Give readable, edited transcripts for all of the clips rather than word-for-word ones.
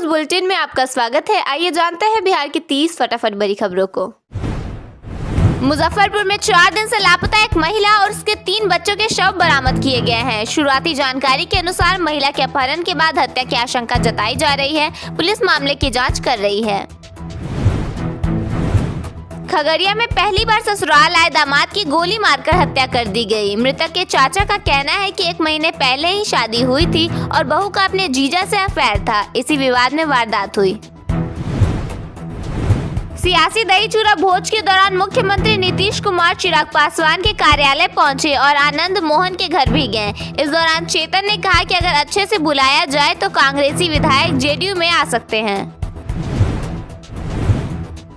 News bulletin में आपका स्वागत है। आइए जानते हैं बिहार की 30 फटाफट बड़ी खबरों को। मुजफ्फरपुर में 4 दिन से लापता एक महिला और उसके 3 बच्चों के शव बरामद किए गए हैं। शुरुआती जानकारी के अनुसार महिला के अपहरण के बाद हत्या की आशंका जताई जा रही है। पुलिस मामले की जांच कर रही है। खगड़िया में पहली बार ससुराल आए दामाद की गोली मारकर हत्या कर दी गई। मृतक के चाचा का कहना है कि 1 महीने पहले ही शादी हुई थी और बहू का अपने जीजा से अफेयर था। इसी विवाद में वारदात हुई। सियासी दही चूरा भोज के दौरान मुख्यमंत्री नीतीश कुमार चिराग पासवान के कार्यालय पहुंचे और आनंद मोहन के घर भी गए। इस दौरान चेतन ने कहा कि अगर अच्छे से बुलाया जाए तो कांग्रेसी विधायक जेडीयू में आ सकते हैं।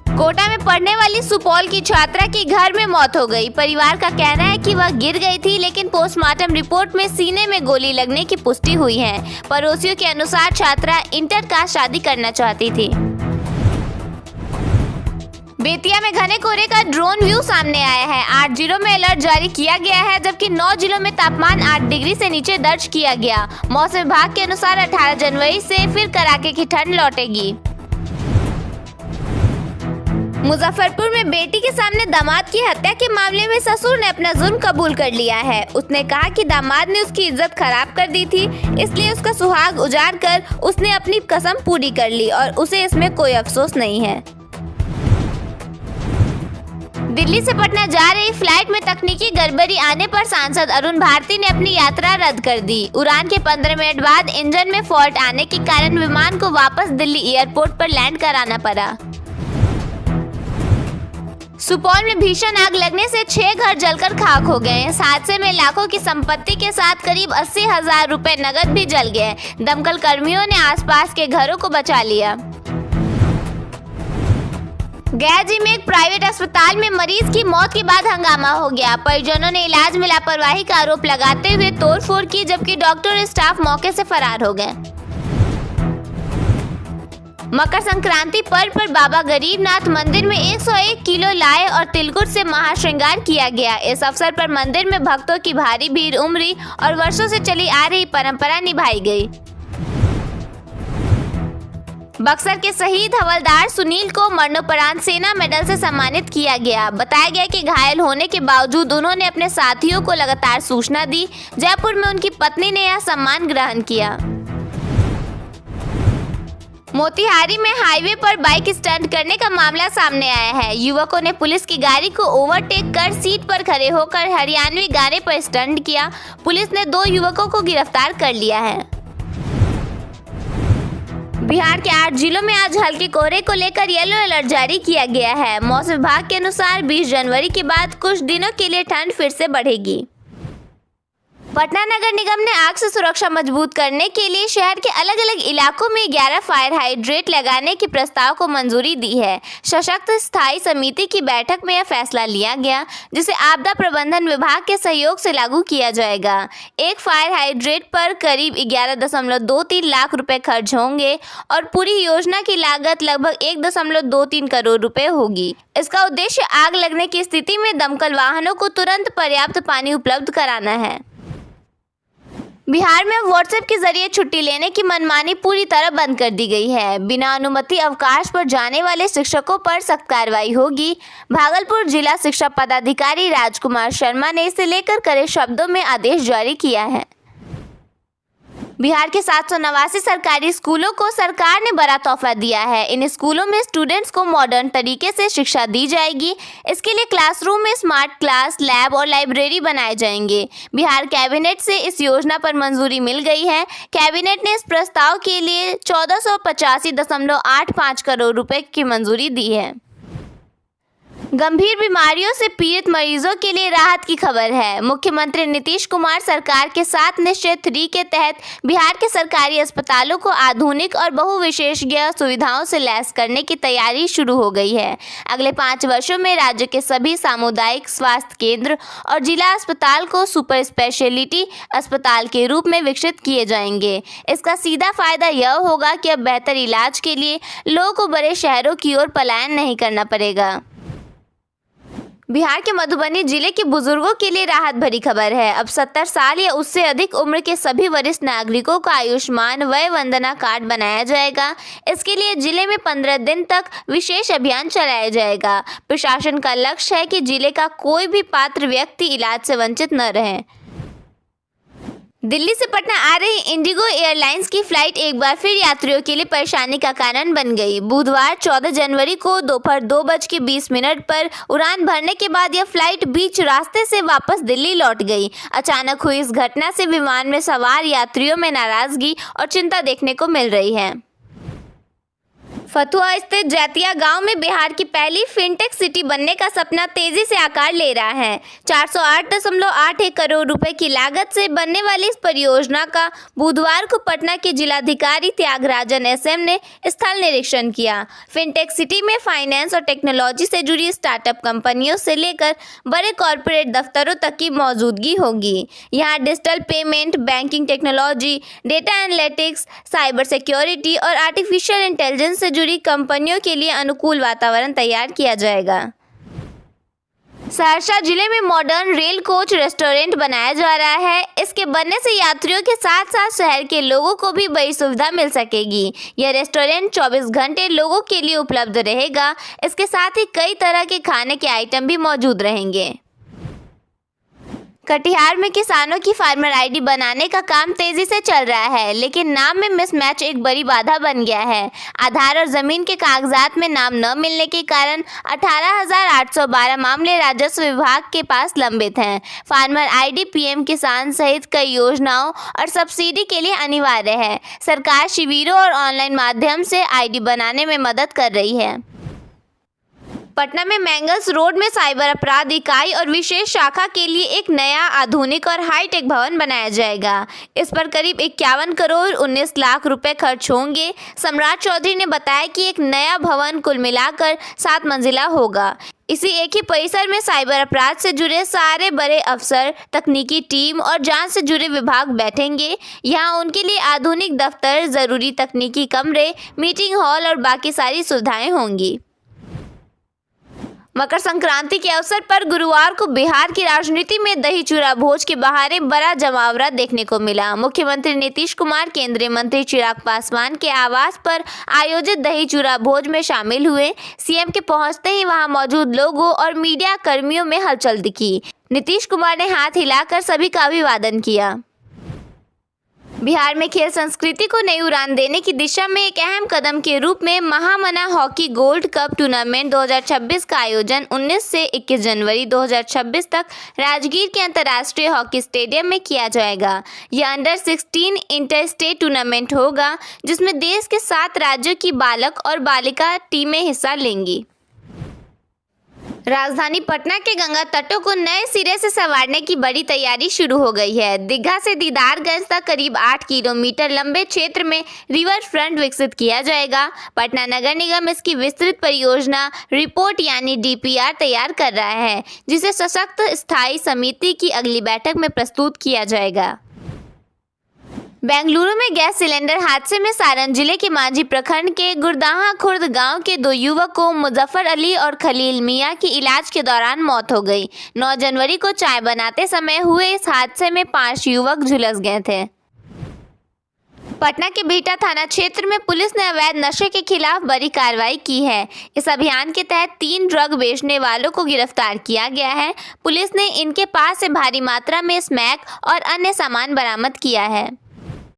कोटा में पढ़ने वाली सुपौल की छात्रा की घर में मौत हो गई। परिवार का कहना है कि वह गिर गई थी, लेकिन पोस्टमार्टम रिपोर्ट में सीने में गोली लगने की पुष्टि हुई है। पड़ोसियों के अनुसार छात्रा इंटर का शादी करना चाहती थी। बेतिया में घने कोहरे का ड्रोन व्यू सामने आया है। 8 जिलों में अलर्ट जारी किया गया है, जबकि 9 जिलों में तापमान 8 डिग्री से नीचे दर्ज किया गया। मौसम विभाग के अनुसार 18 जनवरी से फिर कड़ाके की ठंड लौटेगी। मुजफ्फरपुर में बेटी के सामने दामाद की हत्या के मामले में ससुर ने अपना जुर्म कबूल कर लिया है। उसने कहा कि दामाद ने उसकी इज्जत खराब कर दी थी, इसलिए उसका सुहाग उजाड़ कर उसने अपनी कसम पूरी कर ली और उसे इसमें कोई अफसोस नहीं है। दिल्ली से पटना जा रही फ्लाइट में तकनीकी गड़बड़ी आने पर सांसद अरुण भारती ने अपनी यात्रा रद्द कर दी। उड़ान के 15 मिनट बाद इंजन में फॉल्ट आने के कारण विमान को वापस दिल्ली एयरपोर्ट पर लैंड कराना पड़ा। सुपौल में भीषण आग लगने से 6 घर जलकर खाक हो गए। इस हादसे में लाखों की संपत्ति के साथ करीब 80,000 रुपए नकद भी जल गए। दमकल कर्मियों ने आसपास के घरों को बचा लिया। गया जी में एक प्राइवेट अस्पताल में मरीज की मौत के बाद हंगामा हो गया। परिजनों ने इलाज में लापरवाही का आरोप लगाते हुए तोड़फोड़ की, जबकि डॉक्टर और स्टाफ मौके से फरार हो गए। मकर संक्रांति पर्व पर बाबा गरीबनाथ मंदिर में 101 किलो लाए और तिलकुट से महाश्रृंगार किया गया। इस अवसर पर मंदिर में भक्तों की भारी भीड़ उमड़ी और वर्षों से चली आ रही परंपरा निभाई गई। बक्सर के शहीद हवलदार सुनील को मरणोपरांत सेना मेडल से सम्मानित किया गया। बताया गया कि घायल होने के बावजूद उन्होंने अपने साथियों को लगातार सूचना दी। जयपुर में उनकी पत्नी ने यह सम्मान ग्रहण किया। मोतिहारी में हाईवे पर बाइक स्टंट करने का मामला सामने आया है। युवकों ने पुलिस की गाड़ी को ओवरटेक कर सीट पर खड़े होकर हरियाणवी गाने पर स्टंट किया। पुलिस ने 2 युवकों को गिरफ्तार कर लिया है। बिहार के 8 जिलों में आज हल्के कोहरे को लेकर येलो अलर्ट जारी किया गया है। मौसम विभाग के अनुसार 20 जनवरी के बाद कुछ दिनों के लिए ठंड फिर से बढ़ेगी। पटना नगर निगम ने आग से सुरक्षा मजबूत करने के लिए शहर के अलग अलग इलाकों में 11 फायर हाइड्रेंट लगाने के प्रस्ताव को मंजूरी दी है। सशक्त स्थायी समिति की बैठक में यह फैसला लिया गया, जिसे आपदा प्रबंधन विभाग के सहयोग से लागू किया जाएगा। एक फायर हाइड्रेंट पर करीब 11.23 लाख रुपए खर्च होंगे और पूरी योजना की लागत लगभग 1.23 करोड़ रुपए होगी। इसका उद्देश्य आग लगने की स्थिति में दमकल वाहनों को तुरंत पर्याप्त पानी उपलब्ध कराना है। बिहार में व्हाट्सएप के जरिए छुट्टी लेने की मनमानी पूरी तरह बंद कर दी गई है। बिना अनुमति अवकाश पर जाने वाले शिक्षकों पर सख्त कार्रवाई होगी। भागलपुर जिला शिक्षा पदाधिकारी राजकुमार शर्मा ने इसे लेकर कड़े शब्दों में आदेश जारी किया है। बिहार के 789 सरकारी स्कूलों को सरकार ने बड़ा तोहफा दिया है। इन स्कूलों में स्टूडेंट्स को मॉडर्न तरीके से शिक्षा दी जाएगी। इसके लिए क्लासरूम में स्मार्ट क्लास, लैब और लाइब्रेरी बनाए जाएंगे। बिहार कैबिनेट से इस योजना पर मंजूरी मिल गई है। कैबिनेट ने इस प्रस्ताव के लिए 1485.85 करोड़ रुपए की मंजूरी दी है। गंभीर बीमारियों से पीड़ित मरीजों के लिए राहत की खबर है। मुख्यमंत्री नीतीश कुमार सरकार के 7 निश्चय 3 के तहत बिहार के सरकारी अस्पतालों को आधुनिक और बहुविशेषज्ञ सुविधाओं से लैस करने की तैयारी शुरू हो गई है। अगले 5 वर्षों में राज्य के सभी सामुदायिक स्वास्थ्य केंद्र और जिला अस्पताल को सुपर स्पेशलिटी अस्पताल के रूप में विकसित किए जाएंगे। इसका सीधा फायदा यह होगा कि अब बेहतर इलाज के लिए लोगों को बड़े शहरों की ओर पलायन नहीं करना पड़ेगा। बिहार के मधुबनी जिले के बुजुर्गों के लिए राहत भरी खबर है। अब 70 साल या उससे अधिक उम्र के सभी वरिष्ठ नागरिकों का आयुष्मान वय वंदना कार्ड बनाया जाएगा। इसके लिए जिले में 15 दिन तक विशेष अभियान चलाया जाएगा। प्रशासन का लक्ष्य है कि जिले का कोई भी पात्र व्यक्ति इलाज से वंचित न रहे। दिल्ली से पटना आ रही इंडिगो एयरलाइंस की फ्लाइट एक बार फिर यात्रियों के लिए परेशानी का कारण बन गई। बुधवार 14 जनवरी को दोपहर 2:20 पर उड़ान भरने के बाद यह फ्लाइट बीच रास्ते से वापस दिल्ली लौट गई। अचानक हुई इस घटना से विमान में सवार यात्रियों में नाराजगी और चिंता देखने को मिल रही है। फतुहा स्थित जैतिया गांव में बिहार की पहली फिनटेक सिटी बनने का सपना तेजी से आकार ले रहा है। 408.81 करोड़ रुपए की लागत से बनने वाली इस परियोजना का बुधवार को पटना के जिलाधिकारी त्यागराजन एसएम ने स्थल निरीक्षण किया। फिनटेक सिटी में फाइनेंस और टेक्नोलॉजी से जुड़ी स्टार्टअप कंपनियों से लेकर बड़े कॉरपोरेट दफ्तरों तक की मौजूदगी होगी। यहाँ digital payment, banking technology, data analytics, cyber security और आर्टिफिशियल इंटेलिजेंस से जुड़ी कंपनियों के लिए अनुकूल वातावरण तैयार किया जाएगा। सहरसा जिले में मॉडर्न रेल कोच रेस्टोरेंट बनाया जा रहा है। इसके बनने से यात्रियों के साथ साथ शहर के लोगों को भी बड़ी सुविधा मिल सकेगी। यह रेस्टोरेंट 24 घंटे लोगों के लिए उपलब्ध रहेगा। इसके साथ ही कई तरह के खाने के आइटम भी मौजूद रहेंगे। कटिहार में किसानों की फार्मर आईडी बनाने का काम तेजी से चल रहा है, लेकिन नाम में मिसमैच एक बड़ी बाधा बन गया है। आधार और जमीन के कागजात में नाम न मिलने के कारण 18,812 मामले राजस्व विभाग के पास लंबित हैं। फार्मर आईडी पीएम किसान सहित कई योजनाओं और सब्सिडी के लिए अनिवार्य है। सरकार शिविरों और ऑनलाइन माध्यम से आईडी बनाने में मदद कर रही है। पटना में मैंगल्स रोड में साइबर अपराध इकाई और विशेष शाखा के लिए एक नया आधुनिक और हाईटेक भवन बनाया जाएगा। इस पर करीब 51 करोड़ 19 लाख रुपए खर्च होंगे। सम्राट चौधरी ने बताया कि एक नया भवन कुल मिलाकर 7 मंजिला होगा। इसी एक ही परिसर में साइबर अपराध से जुड़े सारे बड़े अफसर, तकनीकी टीम और जांच से जुड़े विभाग बैठेंगे। यहाँ उनके लिए आधुनिक दफ्तर, जरूरी तकनीकी कमरे, मीटिंग हॉल और बाकी सारी सुविधाएं होंगी। मकर संक्रांति के अवसर पर गुरुवार को बिहार की राजनीति में दही चूड़ा भोज के बहाने बड़ा जमावड़ा देखने को मिला। मुख्यमंत्री नीतीश कुमार केंद्रीय मंत्री चिराग पासवान के आवास पर आयोजित दही चूड़ा भोज में शामिल हुए। सीएम के पहुंचते ही वहां मौजूद लोगों और मीडिया कर्मियों में हलचल दिखी। नीतीश कुमार ने हाथ हिलाकर सभी का अभिवादन किया। बिहार में खेल संस्कृति को नई उड़ान देने की दिशा में एक अहम कदम के रूप में महामना हॉकी गोल्ड कप टूर्नामेंट 2026 का आयोजन 19 से 21 जनवरी 2026 तक राजगीर के अंतर्राष्ट्रीय हॉकी स्टेडियम में किया जाएगा। यह अंडर 16 इंटर स्टेट टूर्नामेंट होगा, जिसमें देश के 7 राज्यों की बालक और बालिका टीमें हिस्सा लेंगी। राजधानी पटना के गंगा तटों को नए सिरे से संवारने की बड़ी तैयारी शुरू हो गई है। दीघा से दीदारगंज तक करीब 8 किलोमीटर लंबे क्षेत्र में रिवर फ्रंट विकसित किया जाएगा। पटना नगर निगम इसकी विस्तृत परियोजना रिपोर्ट यानी डीपीआर तैयार कर रहा है, जिसे सशक्त स्थायी समिति की अगली बैठक में प्रस्तुत किया जाएगा। बेंगलुरु में गैस सिलेंडर हादसे में सारण जिले के मांझी प्रखंड के गुरदाहा खुर्द गांव के 2 युवकों मुजफ्फर अली और खलील मियां की इलाज के दौरान मौत हो गई। 9 जनवरी को चाय बनाते समय हुए इस हादसे में 5 युवक झुलस गए थे। पटना के बिहटा थाना क्षेत्र में पुलिस ने अवैध नशे के खिलाफ बड़ी कार्रवाई की है। इस अभियान के तहत 3 ड्रग बेचने वालों को गिरफ्तार किया गया है। पुलिस ने इनके पास से भारी मात्रा में स्मैक और अन्य सामान बरामद किया है।